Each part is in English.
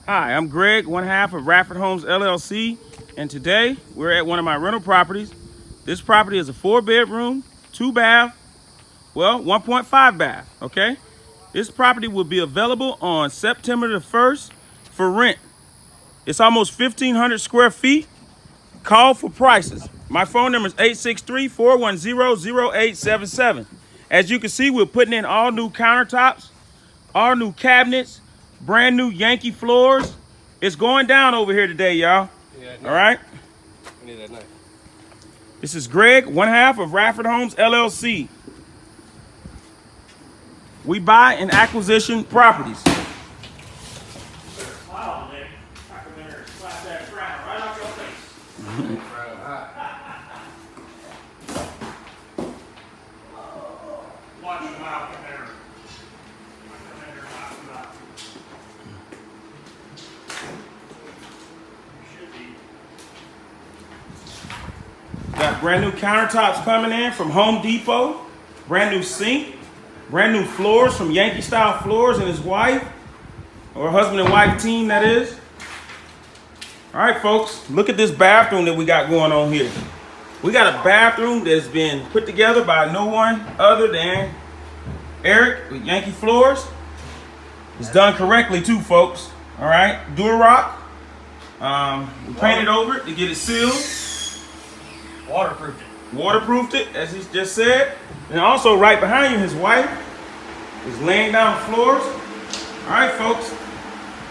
Hi, I'm Greg, one half of Radford Homes LLC, and today we're at one of my rental properties. This property is a 4-bedroom, 2-bath, well, 1.5 bath, okay? This property will be available on September the 1st for rent. It's almost 1,500 square feet. Call for prices. My phone number is 863-410-0877. As you can see, we're putting in all new countertops, all new cabinets, brand new Yankee floors. It's going down over here today, y'all. All right? We need that knife. This is Greg, one half of Radford Homes LLC. We buy and acquisition properties. Got brand new countertops coming in from Home Depot, brand new sink, brand new floors from Yankee Style Floors and his wife, or husband and wife team, that is. All right, folks, look at this bathroom that we got going on here. We got a bathroom that's been put together by no one other than Eric with Yankee Floors. It's done correctly too, folks. All right, Durarock. We painted over it to get it sealed. Waterproofed it, as he just said. And also right behind you, his wife is laying down the floors. All right, folks.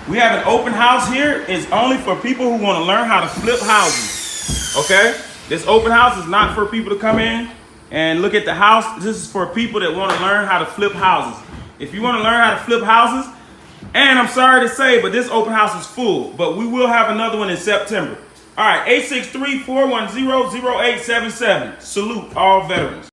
We have an open house here. It's only for people who want to learn how to flip houses. Okay? This open house is not for people to come in and look at the house. This is for people that want to learn how to flip houses. If you want to learn how to flip houses, and I'm sorry to say, but this open house is full. But we will have another one in September. All right, 863-410-0877. Salute all veterans.